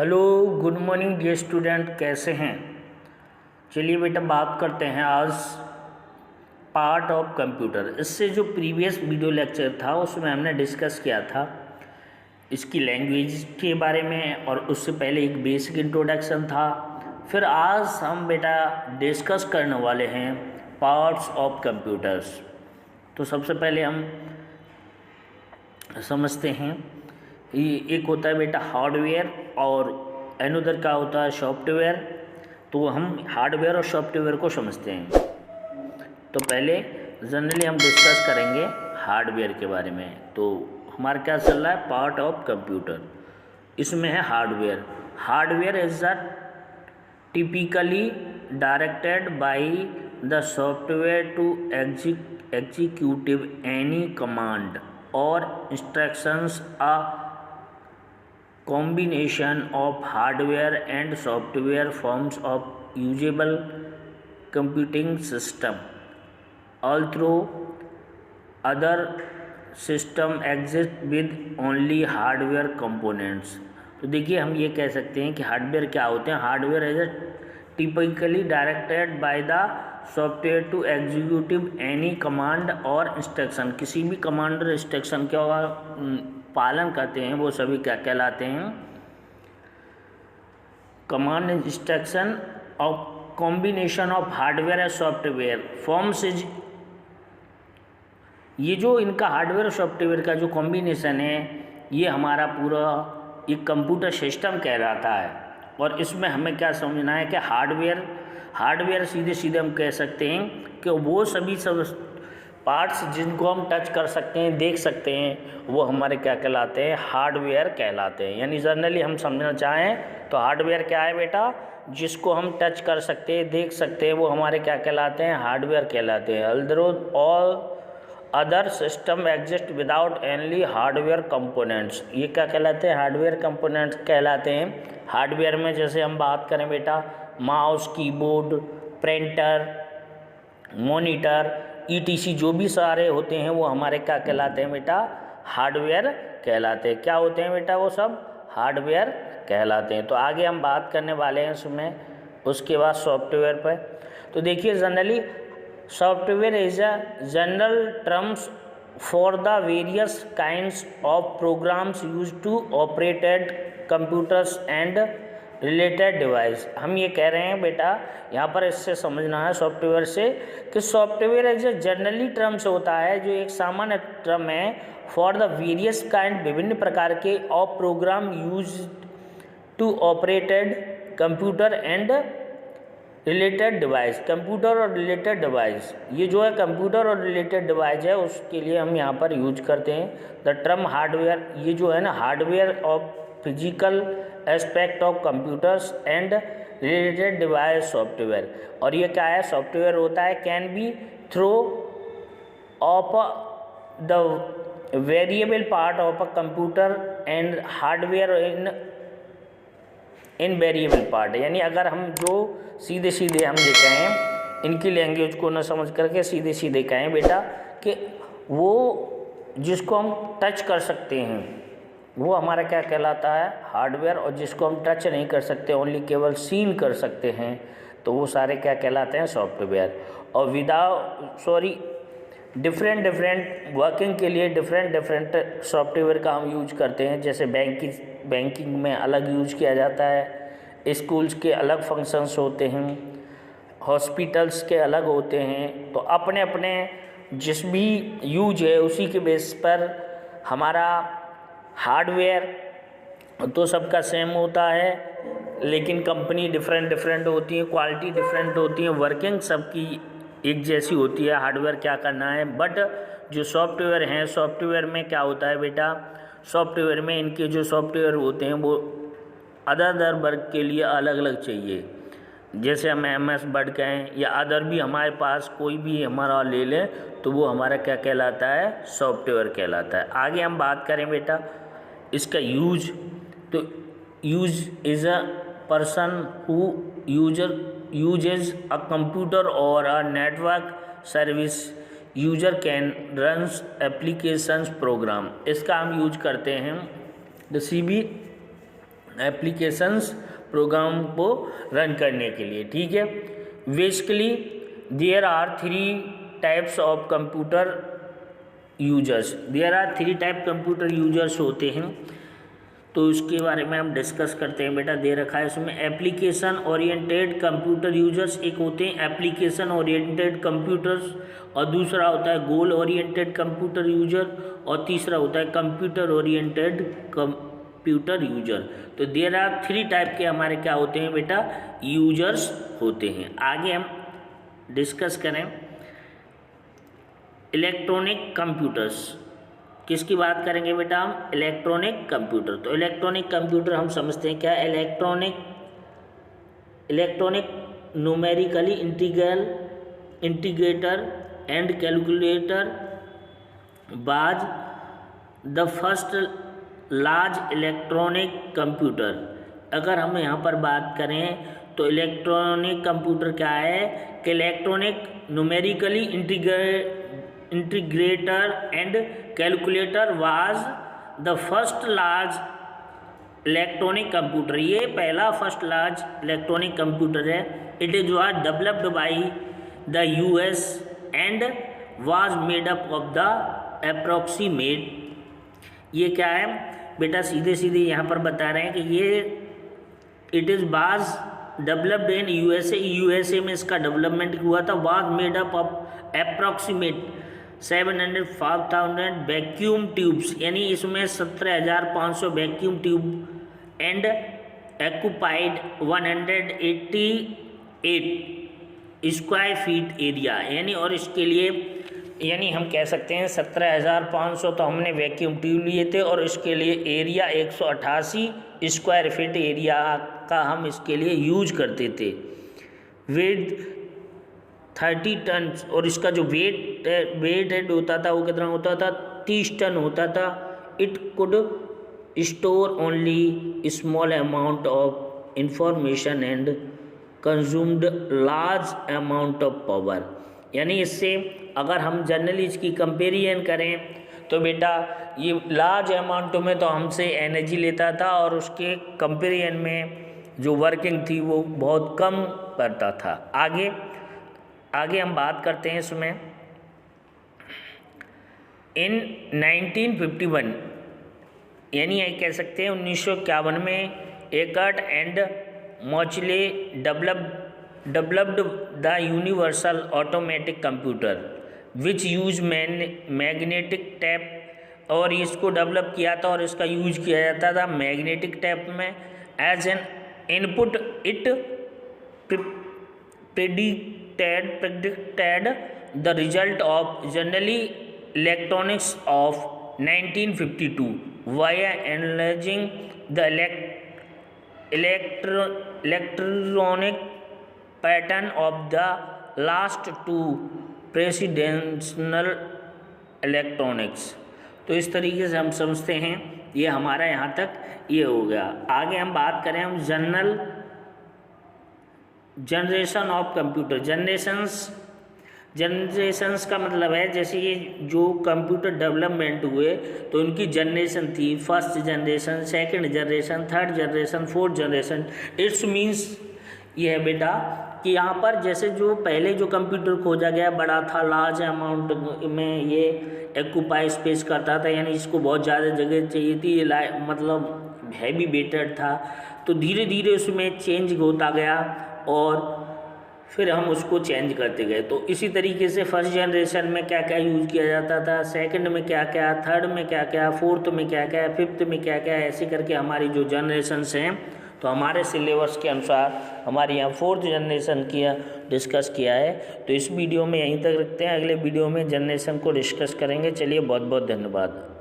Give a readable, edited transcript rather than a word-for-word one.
Hello, good morning dear student, कैसे हैं। चलिए बेटा बात करते हैं आज पार्ट ऑफ कंप्यूटर। इससे जो प्रीवियस वीडियो लेक्चर था उसमें हमने डिस्कस किया था इसकी लैंग्वेज के बारे में और उससे पहले एक बेसिक इंट्रोडक्शन था। फिर आज हम बेटा डिस्कस करने वाले हैं पार्ट्स ऑफ कंप्यूटर्स। तो सबसे पहले हम समझते हैं ये एक होता है बेटा हार्डवेयर और अनदर का होता है सॉफ्टवेयर। तो हम हार्डवेयर और सॉफ्टवेयर को समझते हैं। तो पहले जनरली हम डिस्कस करेंगे हार्डवेयर के बारे में। तो हमारा क्या चल रहा है, पार्ट ऑफ कंप्यूटर, इसमें है hardware. Hardware is the typically directed by the software to executive any command or instructions. A combination of hardware and software forms of usable computing system, although other system exist with only hardware components. तो देखिए हम ये कह सकते हैं कि hardware क्या होते हैं। Hardware as a typically directed by the software to executive any command और इंस्ट्रक्शन। किसी भी कमांड और इंस्ट्रक्शन का पालन करते हैं वो सभी क्या कहलाते हैं, कमांड इंस्ट्रक्शन। और combination of hardware and software forms is, ये जो इनका हार्डवेयर और सॉफ्टवेयर का जो कॉम्बिनेशन है ये हमारा पूरा एक कंप्यूटर सिस्टम कहलाता है। और इसमें हमें क्या समझना है कि हार्डवेयर सीधे सीधे हम कह सकते हैं कि वो सभी सब पार्ट्स जिनको हम टच कर सकते हैं, देख सकते हैं, वो हमारे क्या कहलाते हैं, हार्डवेयर कहलाते हैं। यानी जनरली हम समझना चाहें तो हार्डवेयर क्या है बेटा, जिसको हम टच कर सकते हैं, देख सकते हैं, वो हमारे क्या कहलाते हैं, हार्डवेयर कहलाते हैं। Although all other system exist without any hardware components, ये क्या कहलाते हैं, हार्डवेयर कंपोनेंट्स कहलाते हैं। हार्डवेयर में जैसे हम बात करें बेटा mouse, keyboard, printer, monitor, etc जो भी सारे होते हैं वो हमारे क्या कहलाते हैं बेटा, हार्डवेयर कहलाते हैं। क्या होते हैं बेटा, वो सब हार्डवेयर कहलाते हैं। तो आगे हम बात करने वाले हैं उसमें, उसके बाद सॉफ्टवेयर पर। तो देखिए generally software is a general terms for the various kinds of programs use to operated computers and related device. हम ये कह रहे हैं बेटा यहाँ पर इससे समझना है सॉफ्टवेयर से कि software as a generally terms होता है, जो एक सामान्य टर्म है फॉर द वेरियस काइंड, विभिन्न प्रकार के of program use to operated computer and related device. Computer और रिलेटेड डिवाइस, ये जो है कंप्यूटर और रिलेटेड डिवाइस है उसके लिए हम यहाँ पर यूज करते हैं द टर्म हार्डवेयर। ये जो है ना hardware of physical aspect of computers and related device software. और ये क्या है, सॉफ्टवेयर होता है can be throw of the variable part of a computer and hardware invariable part. यानी अगर हम जो सीधे सीधे हम ये कहें, इनकी लैंग्वेज को न समझ करके सीधे सीधे कहें बेटा कि वो जिसको हम टच कर सकते हैं वो हमारा क्या कहलाता है, हार्डवेयर। और जिसको हम टच नहीं कर सकते, ओनली केवल सीन कर सकते हैं, तो वो सारे क्या कहलाते हैं, सॉफ्टवेयर। और डिफरेंट वर्किंग के लिए डिफरेंट सॉफ्टवेयर का हम यूज करते हैं। जैसे बैंकिंग में अलग यूज किया जाता है, स्कूल्स के अलग फंक्शंस होते हैं, हॉस्पिटल्स के अलग होते हैं। तो अपने अपने जिस भी यूज है उसी के बेस पर हमारा हार्डवेयर तो सबका सेम होता है, लेकिन कंपनी डिफरेंट होती है, क्वालिटी डिफरेंट होती है, वर्किंग सबकी एक जैसी होती है, हार्डवेयर क्या करना है। बट जो सॉफ्टवेयर हैं, सॉफ्टवेयर में क्या होता है बेटा, सॉफ्टवेयर में इनके जो सॉफ्टवेयर होते हैं वो अदर वर्क के लिए अलग अलग चाहिए। जैसे हम MS वर्ड कहें या अदर भी हमारे पास कोई भी हमारा ले लें तो वो हमारा क्या कहलाता है, सॉफ्टवेयर कहलाता है। आगे हम बात करें बेटा इसका यूज, तो use is a person who uses a computer और a network service. User can runs applications program, इसका हम यूज करते हैं किसी भी एप्लीकेशंस प्रोग्राम को रन करने के लिए, ठीक है। Basically there are 3 types of computer users, there are 3 type computer users होते हैं, तो उसके बारे में हम डिस्कस करते हैं। बेटा दे रखा है इसमें एप्लीकेशन ओरिएंटेड कंप्यूटर यूजर्स, एक होते हैं एप्लीकेशन ओरिएंटेड कंप्यूटर्स, और दूसरा होता है गोल ओरिएंटेड कंप्यूटर यूजर, और तीसरा होता है कंप्यूटर ओरिएंटेड कंप्यूटर यूजर। तो देयर आर 3 टाइप के हमारे क्या होते हैं बेटा, यूजर्स होते हैं। आगे हम डिस्कस करें इलेक्ट्रॉनिक कंप्यूटर्स, किसकी बात करेंगे बेटा हम, इलेक्ट्रॉनिक कंप्यूटर। तो इलेक्ट्रॉनिक कंप्यूटर हम समझते हैं क्या, electronic numerically integrator and calculator was the first large electronic computer. अगर हम यहाँ पर बात करें तो इलेक्ट्रॉनिक कंप्यूटर क्या है कि electronic numerically integrator and calculator was the first large electronic computer, ये पहला फर्स्ट लार्ज इलेक्ट्रॉनिक कंप्यूटर है। It is was developed by the US and was made up of the approximate, ये क्या है बेटा, सीधे सीधे यहाँ पर बता रहे हैं कि ये it is was developed in USA में इसका डेवलपमेंट हुआ था। Was made up of approximate 705,000 vacuum tubes, यानी इसमें 17,500 vacuum tube and occupied 188 square feet area, यानी और इसके लिए यानी हम कह सकते हैं 17,500 तो हमने वैक्यूम ट्यूब लिए थे, और इसके लिए एरिया 188 स्क्वायर फीट एरिया का हम इसके लिए यूज करते थे। वेट 30 टन, और इसका जो वेट होता था वो कितना होता था, 30 टन होता था। It could store only small amount of information and consumed large amount of power, यानी इससे अगर हम जनरली इसकी कंपेरिजन करें तो बेटा ये लार्ज अमाउंट में तो हमसे एनर्जी लेता था, और उसके कंपेरिजन में जो वर्किंग थी वो बहुत कम करता था। आगे हम बात करते हैं इसमें इन 1951, यानी ये कह सकते हैं 1951 में Eckert and Mauchly developed the universal automatic computer which use magnetic tape, और इसको डेवलप किया था और इसका यूज किया जाता था मैग्नेटिक टैप में as an input. It predicted the result of generally electronics of 1952 via analyzing the electronic pattern of the last 2 presidential electronics। तो इस तरीके से हम समझते हैं, ये हमारा यहाँ तक ये हो गया। आगे हम बात करें हम जनरेशन ऑफ कंप्यूटर। जनरेशंस का मतलब है जैसे ये जो कंप्यूटर डेवलपमेंट हुए तो उनकी जनरेशन थी, first generation, second generation, third generation, fourth generation. It's means ये है बेटा कि यहाँ पर जैसे जो पहले जो कंप्यूटर खोजा गया बड़ा था, लार्ज अमाउंट में ये एक्यूपाई स्पेस करता था, यानी इसको बहुत ज़्यादा जगह चाहिए थी, ये मतलब हैवी वेटेड था। तो धीरे धीरे उसमें चेंज होता गया और फिर हम उसको चेंज करते गए। तो इसी तरीके से फर्स्ट जनरेशन में क्या क्या यूज़ किया जाता था, सेकंड में क्या क्या, थर्ड में क्या क्या, फोर्थ में क्या क्या, फिफ्थ में क्या क्या, ऐसे करके हमारी जो जनरेशन्स हैं तो हमारे सिलेबस के अनुसार हमारे यहाँ फोर्थ जनरेशन किया डिस्कस किया है। तो इस वीडियो में यहीं तक रखते हैं, अगले वीडियो में जनरेशन को डिस्कस करेंगे। चलिए बहुत बहुत धन्यवाद।